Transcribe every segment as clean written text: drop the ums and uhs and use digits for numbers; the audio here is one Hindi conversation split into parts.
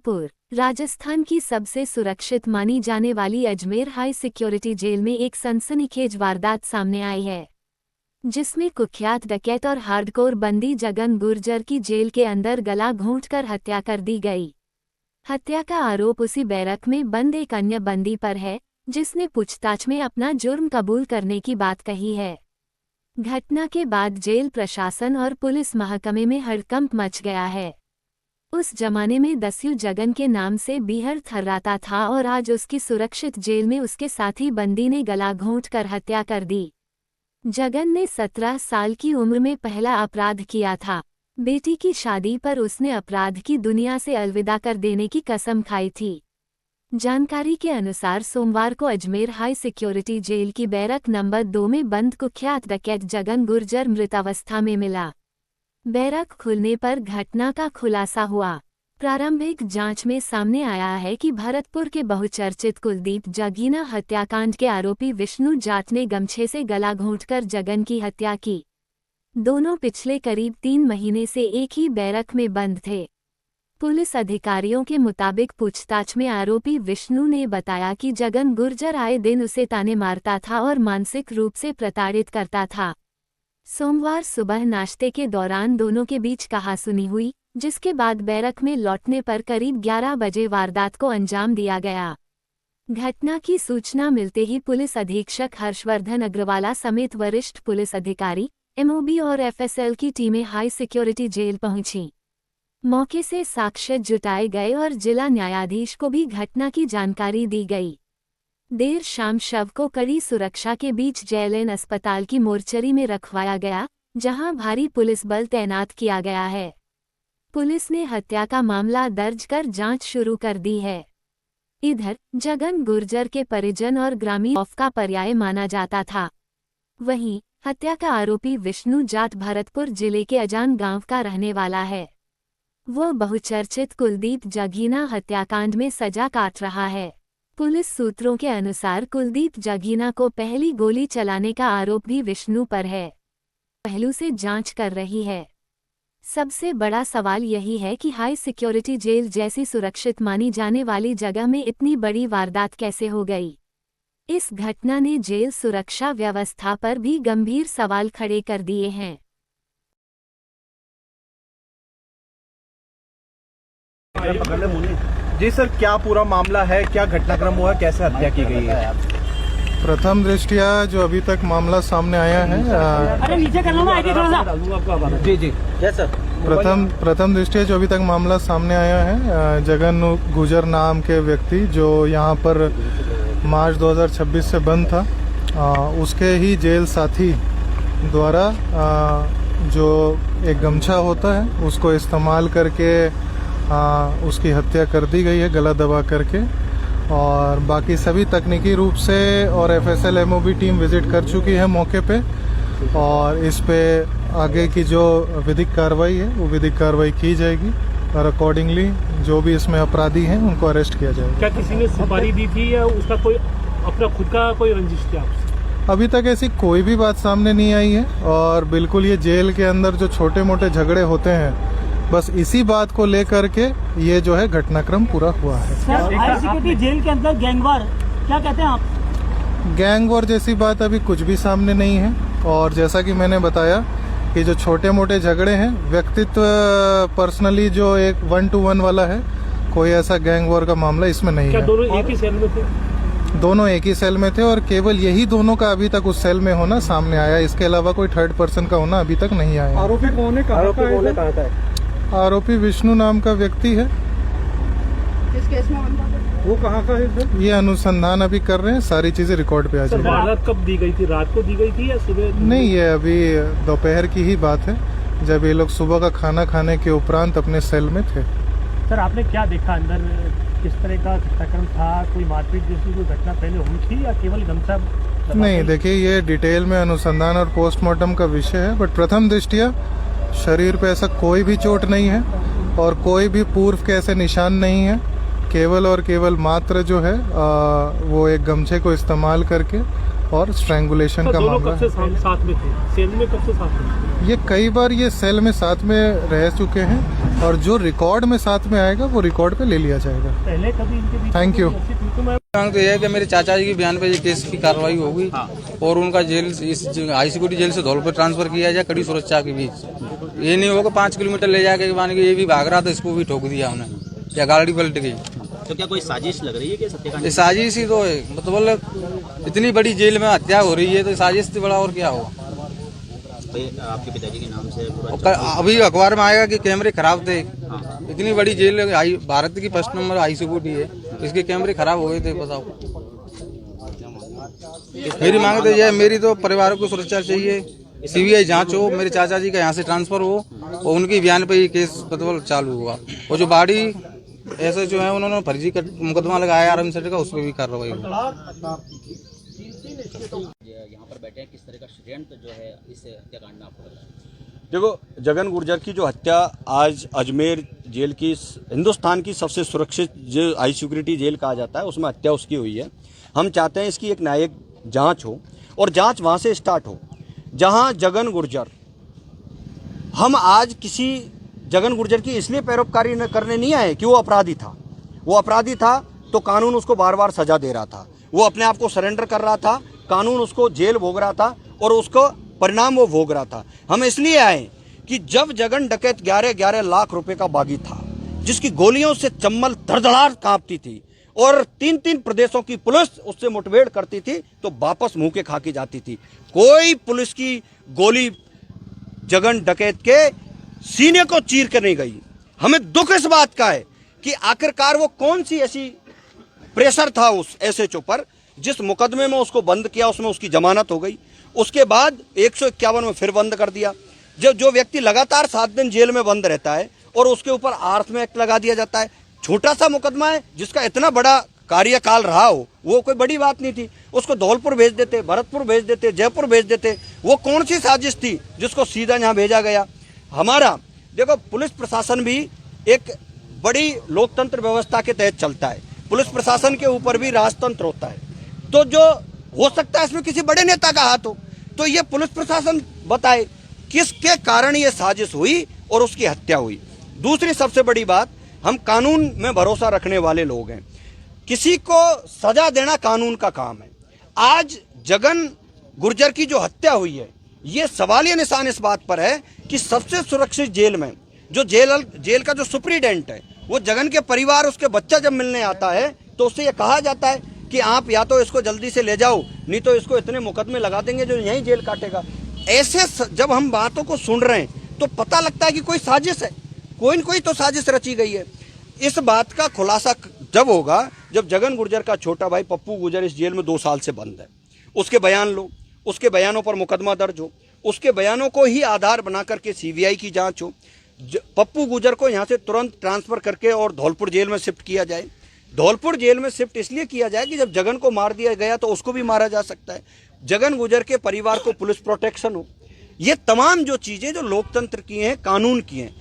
भरतपुर राजस्थान की सबसे सुरक्षित मानी जाने वाली अजमेर हाई सिक्योरिटी जेल में एक सनसनीखेज वारदात सामने आई है, जिसमें कुख्यात डकैत और हार्डकोर बंदी जगन गुर्जर की जेल के अंदर गला घोंटकर हत्या कर दी गई। हत्या का आरोप उसी बैरक में बंद एक अन्य बंदी पर है, जिसने पूछताछ में अपना जुर्म कबूल करने की बात कही है। घटना के बाद जेल प्रशासन और पुलिस महकमे में हड़कंप मच गया है। उस जमाने में दस्यु जगन के नाम से बीहड़ थर्राता था और आज उसकी सुरक्षित जेल में उसके साथी बंदी ने गला घोंटकर हत्या कर दी। जगन ने 17 साल की उम्र में पहला अपराध किया था। बेटी की शादी पर उसने अपराध की दुनिया से अलविदा कर देने की कसम खाई थी। जानकारी के अनुसार सोमवार को अजमेर हाई सिक्योरिटी जेल की बैरक नंबर 2 में बंद कुख्यात डकैत जगन गुर्जर मृत अवस्था में मिला। बैरक खुलने पर घटना का खुलासा हुआ। प्रारंभिक जांच में सामने आया है कि भरतपुर के बहुचर्चित कुलदीप जगीना हत्याकांड के आरोपी विष्णु जाट ने गमछे से गला घोंटकर जगन की हत्या की। दोनों पिछले करीब 3 महीने से एक ही बैरक में बंद थे। पुलिस अधिकारियों के मुताबिक पूछताछ में आरोपी विष्णु ने बताया कि जगन गुर्जर आए दिन उसे ताने मारता था और मानसिक रूप से प्रताड़ित करता था। सोमवार सुबह नाश्ते के दौरान दोनों के बीच कहासुनी हुई, जिसके बाद बैरक में लौटने पर करीब 11 बजे वारदात को अंजाम दिया गया। घटना की सूचना मिलते ही पुलिस अधीक्षक हर्षवर्धन अग्रवाला समेत वरिष्ठ पुलिस अधिकारी, एमओबी और एफएसएल की टीमें हाई सिक्योरिटी जेल पहुंची। मौके से साक्ष्य जुटाए गए और जिला न्यायाधीश को भी घटना की जानकारी दी गई। देर शाम शव को कड़ी सुरक्षा के बीच जेएलएन अस्पताल की मोर्चरी में रखवाया गया, जहां भारी पुलिस बल तैनात किया गया है। पुलिस ने हत्या का मामला दर्ज कर जांच शुरू कर दी है। इधर जगन गुर्जर के परिजन और ग्रामीण खौफ का पर्याय माना जाता था। वहीं हत्या का आरोपी विष्णु जाट भरतपुर जिले के अजान गांव का रहने वाला है। वो बहुचर्चित कुलदीप जगीना हत्याकांड में सजा काट रहा है। पुलिस सूत्रों के अनुसार कुलदीप जगीना को पहली गोली चलाने का आरोप भी विष्णु पर है। पहलू से जांच कर रही है। सबसे बड़ा सवाल यही है कि हाई सिक्योरिटी जेल जैसी सुरक्षित मानी जाने वाली जगह में इतनी बड़ी वारदात कैसे हो गई। इस घटना ने जेल सुरक्षा व्यवस्था पर भी गंभीर सवाल खड़े कर दिए हैं। जी सर, क्या पूरा मामला है, क्या घटनाक्रम हुआ, कैसे हत्या की गई है? प्रथम दृष्टिया जो अभी तक मामला सामने आया है, जी जी सर, प्रथम दृष्टिया जो अभी तक मामला सामने आया है, जगन गुर्जर नाम के व्यक्ति जो यहाँ पर मार्च 2026 से बंद था, उसके ही जेल साथी द्वारा जो एक गमछा होता है उसको इस्तेमाल करके उसकी हत्या कर दी गई है, गला दबा करके। और बाकी सभी तकनीकी रूप से और एफएसएल एमओबी टीम विजिट कर चुकी है मौके पे, और इस पे आगे की जो विधिक कार्रवाई है वो विधिक कार्रवाई की जाएगी और अकॉर्डिंगली जो भी इसमें अपराधी हैं उनको अरेस्ट किया जाएगा। क्या किसी ने सुपारी दी थी या उसका कोई अपना खुद का कोई रंजिश था? अभी तक ऐसी कोई भी बात सामने नहीं आई है, और बिल्कुल ये जेल के अंदर जो छोटे मोटे झगड़े होते हैं, बस इसी बात को लेकर के ये जो है घटनाक्रम पूरा हुआ है। सर, हाई सिक्योरिटी जेल के अंदर गैंगवार, क्या कहते हैं आप? गैंगवार जैसी बात अभी कुछ भी सामने नहीं है, और जैसा कि मैंने बताया कि जो छोटे मोटे झगड़े हैं, व्यक्तित्व पर्सनली जो एक 1-to-1 वाला है, कोई ऐसा गैंगवार का मामला इसमें नहीं है। दोनों एक ही सेल में थे? दोनों एक ही सेल में थे, और केवल यही दोनों का अभी तक उस सेल में होना सामने आया। इसके अलावा कोई थर्ड पर्सन का होना अभी तक नहीं आया। आरोपी कौन है, कहाँ का है? आरोपी विष्णु नाम का व्यक्ति है। किस केस में वो कहाँ का है? ये अनुसंधान अभी कर रहे हैं, सारी चीजें रिकॉर्ड पे आ जाएगी। वारदात कब दी गई थी? रात को दी गई थी या सुबह? नहीं, ये अभी दोपहर की ही बात है, जब ये लोग सुबह का खाना खाने के उपरांत अपने सेल में थे। सर, आपने क्या देखा अंदर? किस तरह का घटनाक्रम था? कोई मारपीट जैसी कोई घटना पहले हुई थी या केवल गमछा? नहीं, देखिए, ये डिटेल में अनुसंधान और पोस्टमार्टम का विषय है, बट प्रथम दृष्टिया शरीर पे ऐसा कोई भी चोट नहीं है और कोई भी पूर्व के ऐसे निशान नहीं है। केवल और केवल मात्र जो है वो एक गमछे को इस्तेमाल करके और स्ट्रैंगुलेशन का मामला है। कब से साथ में थे? सेल में कब से साथ में थे? ये कई बार ये सेल में साथ में रह चुके हैं और जो रिकॉर्ड में साथ में आएगा वो रिकॉर्ड पे ले लिया जाएगा। पहले कभी इनके बीच थैंक यू। मांग तो यह है कि मेरे चाचा जी के बयान पे ये केस की कार्रवाई होगी और उनका जेल इस हाई सिक्योरिटी जेल से धौलपुर ट्रांसफर किया जाए कड़ी सुरक्षा के बीच। ये नहीं होगा 5 किलोमीटर ले जाके मान के ये भी भाग रहा था, इसको भी ठोक दिया उन्हें या गाड़ी पलट गई। तो क्या कोई साजिश लग रही है कि सत्याकांड? ये साजिश ही तो है, मतलब इतनी बड़ी जेल में हत्या हो रही है तो साजिश से बड़ा और क्या होगा। आपके पिताजी के नाम से पूरा अभी अखबार में आएगा कि कैमरे खराब थे। इतनी बड़ी जेल भारत की 1st नंबर हाई सिक्योरिटी है, इसके कैमरे खराब हो गए थे। बताओ, मेरी मांग तो यह है, मेरी तो परिवार को सुरक्षा चाहिए, सीबीआई जांच हो, मेरे चाचा जी का यहाँ से ट्रांसफर हो और उनके बयान पे ये केस मतलब चालू हुआ। और जो बाड़ी ऐसे जो है उन्होंने फर्जी मुकदमा लगाया आरएमसेट का, उस पर भी कार्रवाई हुई। यहाँ पर बैठे हैं, किस तरह का षड्यंत्र जो है इस हत्याकांड में आपको लगा? देखो, जगन गुर्जर की जो हत्या आज अजमेर जेल की, हिंदुस्तान की सबसे सुरक्षित जो हाई सिक्योरिटी जेल कहा जाता है, उसमें हत्या उसकी हुई है। हम चाहते हैं इसकी एक न्यायिक जांच हो और जांच वहां से स्टार्ट हो जहां जगन गुर्जर, हम आज किसी जगन गुर्जर की इसलिए पैरोकारी करने नहीं आए कि वो अपराधी था। वो अपराधी था तो कानून उसको बार बार सजा दे रहा था, वो अपने आप को सरेंडर कर रहा था, कानून उसको जेल भोग रहा था और उसको परिणाम वो भोग रहा था। हम इसलिए आए कि जब जगन डकैत 11-11 लाख रुपए का बागी था, जिसकी गोलियों से चम्बल धड़धड़ाहट कांपती थी और 3-3 प्रदेशों की पुलिस उससे मुठभेड़ करती थी तो वापस मुंह के खा के जाती थी। कोई पुलिस की गोली जगन डकैत के सीने को चीर कर नहीं गई। हमें दुख इस बात का है कि आखिरकार वो कौन सी ऐसी प्रेशर था उस एसएचओ पर, जिस मुकदमे में उसको बंद किया उसमें उसकी जमानत हो गई, उसके बाद 151 में फिर बंद कर दिया। जो व्यक्ति लगातार 7 दिन जेल में बंद रहता है और उसके ऊपर आर्थ में एक्ट लगा दिया जाता है। छोटा सा मुकदमा है जिसका इतना बड़ा कार्यकाल रहा हो, वो कोई बड़ी बात नहीं थी। उसको धौलपुर भेज देते, भरतपुर भेज देते, जयपुर भेज देते। वो कौन सी साजिश थी जिसको सीधा यहाँ भेजा गया? हमारा देखो, पुलिस प्रशासन भी एक बड़ी लोकतंत्र व्यवस्था के तहत चलता है। पुलिस प्रशासन के ऊपर भी राजतंत्र होता है, तो जो हो सकता है इसमें किसी बड़े नेता का हाथ हो, तो ये पुलिस प्रशासन बताए किसके कारण ये साजिश हुई और उसकी हत्या हुई। दूसरी सबसे बड़ी बात, हम कानून में भरोसा रखने वाले लोग हैं। किसी को सजा देना कानून का काम है। आज जगन गुर्जर की जो हत्या हुई है, ये सवालिया निशान इस बात पर है कि सबसे सुरक्षित जेल में जो जेल का जो सुप्रीडेंट है, वो जगन के परिवार, उसके बच्चा जब मिलने आता है तो उससे ये कहा जाता है कि आप या तो इसको जल्दी से ले जाओ, नहीं तो इसको इतने मुकदमे लगा देंगे जो यहीं जेल काटेगा। ऐसे जब हम बातों को सुन रहे हैं तो पता लगता है कि कोई साजिश है, कोई न कोई तो साजिश रची गई है। इस बात का खुलासा जब होगा जब जगन गुर्जर का छोटा भाई पप्पू गुर्जर इस जेल में 2 साल से बंद है, उसके बयान लो, उसके बयानों पर मुकदमा दर्ज हो, उसके बयानों को ही आधार बना करके सीबीआई की जांच हो। पप्पू गुर्जर को यहाँ से तुरंत ट्रांसफर करके और धौलपुर जेल में शिफ्ट किया जाए। धौलपुर जेल में शिफ्ट इसलिए किया जाए कि जब जगन को मार दिया गया तो उसको भी मारा जा सकता है। जगन गुर्जर के परिवार को पुलिस प्रोटेक्शन हो। ये तमाम जो चीजें जो लोकतंत्र की हैं, कानून की हैं।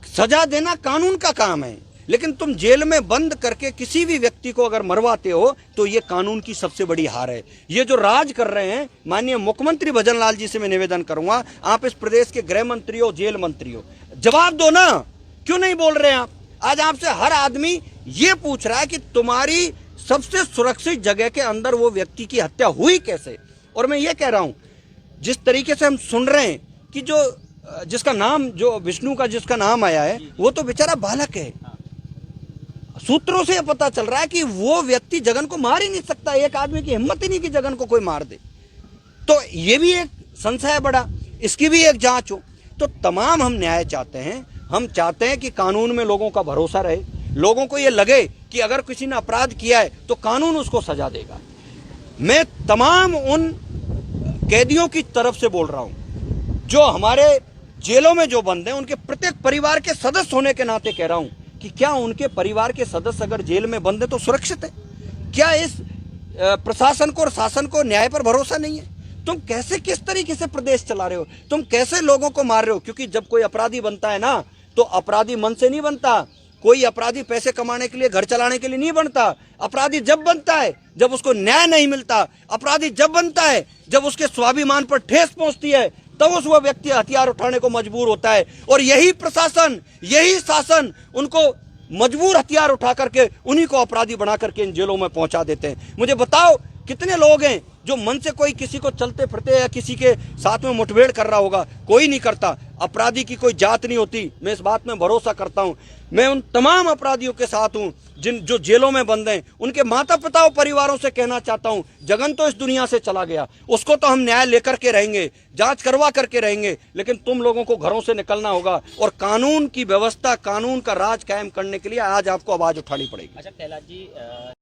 सजा देना कानून का काम है, लेकिन तुम जेल में बंद करके किसी भी व्यक्ति को अगर मरवाते हो तो ये कानून की सबसे बड़ी हार है। ये जो राज कर रहे हैं, माननीय मुख्यमंत्री भजन लाल जी से मैं निवेदन करूंगा, आप इस प्रदेश के गृह मंत्री हो, जेल मंत्री हो, जवाब दो ना, क्यों नहीं बोल रहे हैं आप? आज आपसे हर आदमी ये पूछ रहा है कि तुम्हारी सबसे सुरक्षित जगह के अंदर वो व्यक्ति की हत्या हुई कैसे? और मैं ये कह रहा हूं, जिस तरीके से हम सुन रहे हैं कि जो जिसका नाम, जो विष्णु का जिसका नाम आया है, वो तो बेचारा बालक है। सूत्रों से पता चल रहा है कि वो व्यक्ति जगन को मार ही नहीं सकता। एक आदमी की हिम्मत ही नहीं कि जगन को कोई मार दे। तो ये भी एक संशय है बड़ा, इसकी भी एक जांच हो। तो तमाम हम न्याय चाहते हैं। हम चाहते हैं कि कानून में लोगों का भरोसा रहे, लोगों को ये लगे कि अगर किसी ने अपराध किया है तो कानून उसको सजा देगा। मैं तमाम उन कैदियों की तरफ से बोल रहा हूं जो हमारे जेलों में जो बंद हैं, उनके प्रत्येक परिवार के सदस्य होने के नाते कह रहा हूं कि क्या उनके परिवार के सदस्य अगर जेल में बंद है तो सुरक्षित है? क्या इस प्रशासन को और शासन को न्याय पर भरोसा नहीं है? तुम कैसे, किस तरीके से प्रदेश चला रहे हो? तुम कैसे लोगों को मार रहे हो? क्योंकि जब कोई अपराधी बनता है ना, तो अपराधी मन से नहीं बनता। कोई अपराधी पैसे कमाने के लिए, घर चलाने के लिए नहीं बनता। अपराधी जब बनता है जब उसको न्याय नहीं मिलता। अपराधी जब बनता है जब उसके स्वाभिमान पर ठेस पहुंचती है, तब उस वह व्यक्ति हथियार उठाने को मजबूर होता है। और यही प्रशासन, यही शासन उनको मजबूर हथियार उठा करके उन्हीं को अपराधी बना करके इन जेलों में पहुंचा देते हैं। मुझे बताओ कितने लोग हैं जो मन से कोई किसी को चलते फिरते या किसी के साथ में मुठभेड़ कर रहा होगा? कोई नहीं करता। अपराधी की कोई जात नहीं होती, मैं इस बात में भरोसा करता हूं। मैं उन तमाम अपराधियों के साथ हूं जो जेलों में बंद हैं। उनके माता पिता और परिवारों से कहना चाहता हूं, जगन तो इस दुनिया से चला गया, उसको तो हम न्याय लेकर के रहेंगे, जांच करवा करके रहेंगे, लेकिन तुम लोगों को घरों से निकलना होगा और कानून की व्यवस्था, कानून का राज कायम करने के लिए आज आपको आवाज उठानी पड़ेगी। अच्छा कैलाश जी